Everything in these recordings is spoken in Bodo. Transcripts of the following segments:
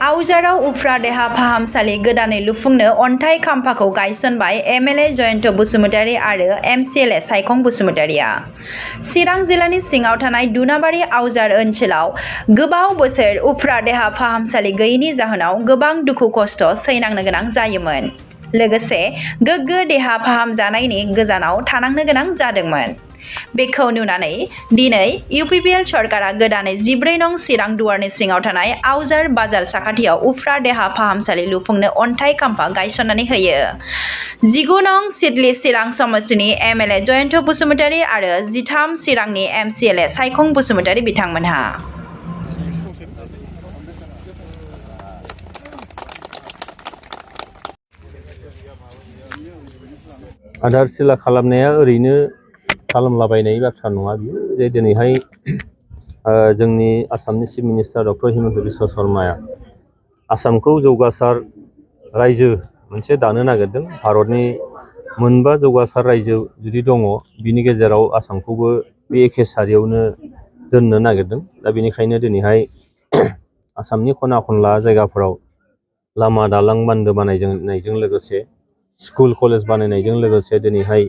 आवज रआव उफ्रा देहा फाहामसालि गोदानै लुफुंनो अन्थाइ खाम्फाखौ गायसनबाय MLA जयन बसुमतारी आरो MCLA सायखं बसुमतारीया। चिरां जिल्लानि सिङाव थानाय दुनाबारि आवजार ओनसोलाव गोबाव बोसोर उफ्रा देहा फाहामसालि गैयैनि जाहोनाव गोबां दुखु खस्थ' सैनांनो गोनां जायोमोन। लोगोसे गोग्गो देहा फाहामजानायनि गोजानाव थानांनो गोनां जादोंमोन। बेखौ नुनानै दिनै UPPL सरकारा गोदानै 14 नं चिरां दुवारनि सिङाव थानाय आवजार बाजार साखाथियाव उफ्रा देहा फाहामसालि लुफुंनो अन्थाइ खाम्फा गायसननानै होयो। 19 नं सिडली चिरां समष्टिनि MLA जयन बसुमतारी आरो 13 चिरांनि MCLA सायखं बसुमतारी बिथांमोनहा। आधारशिला खालामनाया ओरैनो खालामलाबायनाय बाथ्रा नङा बियो जे दिनैहाय जोंनि आसामनि chief minister doctor Himanta Biswa शर्माया आसामखौ जौगासार रायजो मोनसे दानो नागिरदों। भारतनि मोनबा जौगासार रायजो जुदि दङ बिनि गेजेराव आसामखौबो बे एखे सारियावनो दोननो नागिरदों। दा बेनिखायनो दिनैहाय आसामनि खना खनला जायगाफोराव लामा दालां बान्दो बानायनायजों लोगोसे स्कुल कलेज बानायनायजों लोगोसे दिनैहाय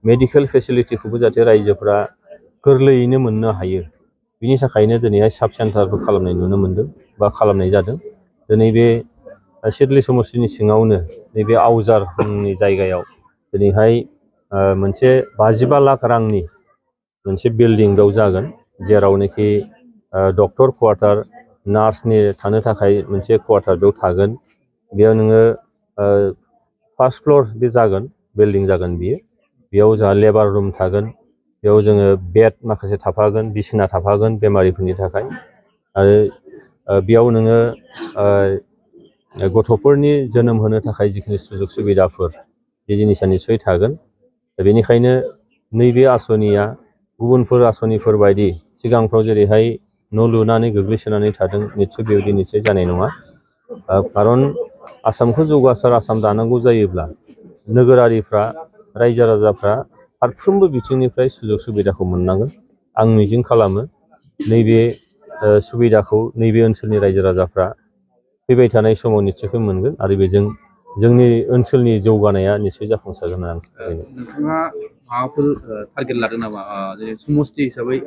मेडिकेल फेसिलिटिखौबो जाहाथे रायजोफोरा गोरलैयैनो मोननो हायो बिनि थाखायनो दिनैहाय साब सेन्टारबो खालामनाय नुनो मोन्दों बा खालामनाय जादों। दिनै बे सिडली समष्टिनि सिङावनो नैबे आवजारनि जायगायाव दिनैहाय मोनसे 55 लाख रांनि मोनसे बिल्डिं बेयाव जागोन, जेरावनोखि डक्टर क्वार्टार नार्सनि थानो थाखाय मोनसे क्वार्टार बेयाव थागोन। बेयाव नोङो फार्स्ट फ्ल'र बे जागोन, बिल्डिं जागोन बियो। बेयाव जोंहा लेबार रुम थागोन, बेयाव जोङो बेड माखासे थाफागोन, बिसिना थाफागोन बेमारिफोरनि थाखाय। आरो बेयाव नोङो गथ'फोरनि जोनोम होनो थाखाय जिखिनि सुजुग सुबिदाफोर बे जिनिसा निस्सय थागोन। दा बेनिखायनो नैबे आसनिया गुबुनफोर आसनिफोर बायदि सिगांफ्राव जेरैहाय न' लुनानै गोग्लैसोनानै थादों निस्सय बेबायदि निस्सय जानाय नङा। खारन आसामखौ जौगासार आसाम दानांगौ जायोब्ला नोगोरारिफ्रा रायजो राजाफ्रा फारफ्रोमबो बिथिंनिफ्राय सुजुग सुबिदाखौ मोननांगोन। आं मिजिं खालामो नैबे सुबिदाखौ नैबे ओनसोलनि रायजो राजाफ्रा फैबाय थानाय समाव निस्सय मोनगोन आरो बेजों जोंनि ओनसोलनि जौगानाया निस्सय जाफुंसारगोन होनना आं सानो। नोंथाङा माबाफोर टारगेट लादों नामा जेरै समष्टि हिसाबै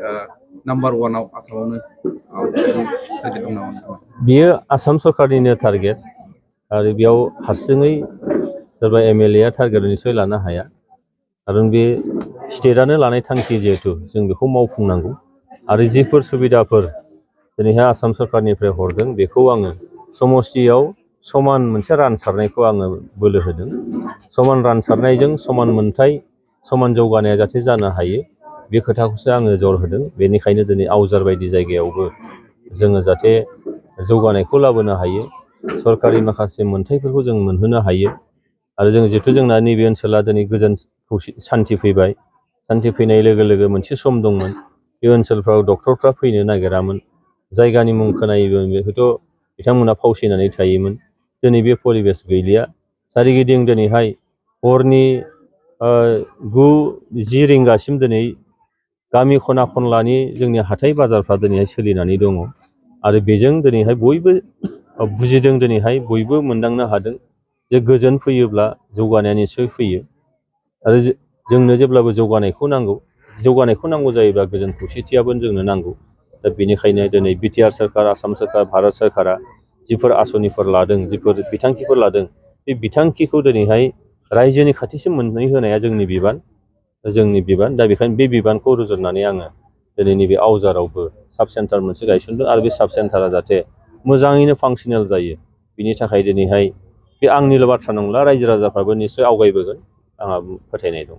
नाम्बार 1 आव आसामावनो टारगेट दं नामा? बियो आसाम सरकारनिनो टारगेट आरो बेयाव हारसिङै सोरबा MLA टारगेट निस्सय लानो हाया। खारन बे स्टेटआनो लानाय थांखि जिहेतु जों बेखौ मावफुंनांगौ आरो जिफोर सुबिदाफोर दिनैहाय आसाम सरकारनिफ्राय हरदों बेखौ आङो समष्टियाव समान मोनसे रानसारनायखौ आङो बोलो होदों। समान रानसारनायजों समान मोनथाय समान जौगानाया जाहाथे जानो हायो बे खोथाखौसो आङो जर होदों। बेनिखायनो दिनै आवजार बायदि जायगायावबो जोङो जाहाथे जौगानायखौ लाबोनो हायो, सरकारि माखासे मोनथायफोरखौ जों मोनहोनो हायो। आरो जों जिहेतु जोंना नैबे ओनसोला दिनै गोजोन सान्थि फैबाय। सान्थि फैनाय लोगो लोगो मोनसे सम दंमोन बे ओनसोलफ्राव डक्टरफ्रा फैनो नागिरामोन, जायगानि मुं खोनायोमोन हयथ' बिथांमोना फावसायनानै थायोमोन। दिनै बे परिबेस गैलिया। सारिगिदिं दिनैहाय हरनि 9-10 रिंगासिम दिनै गामि खना खनलानि जोंनि हाथाय बाजारफ्रा दिनैहाय सोलिनानै दङ आरो बेजों दिनैहाय बयबो बुजिदों, दिनैहाय बयबो मोनदांनो हादों जे गोजोन फैयोब्ला जौगानाया निस्सय फैयो। आरो जोंनो जेब्लाबो जौगानायखौ नांगौ जायोब्ला गोजोन खौसेथियाबो जोंनो नांगौ। दा बेनिखायनो दिनै BTR सोरखार, आसाम सोरखार, भारत सोरखारा जिफोर आसनिफोर लादों, जिफोर बिथांखिफोर लादों बे बिथांखिखौ दिनैहाय रायजोनि खाथिसिम मोनहैहोनाया जोंनि बिबान। दा बेखायनो बे बिबानखौ रुजुननानै आङो दिनै नैबे आवजारावबो साब सेन्टार मोनसे गायसनदों आरो बे साब सेन्टारा जाहाथे मोजाङैनो फांसनेल जायो बिनि थाखाय दिनैहाय बे आंनिल' बाथ्रा नंला, रायजो राजाफ्राबो निस्सय आवगायबोगोन आंहा फोथायनाय दं।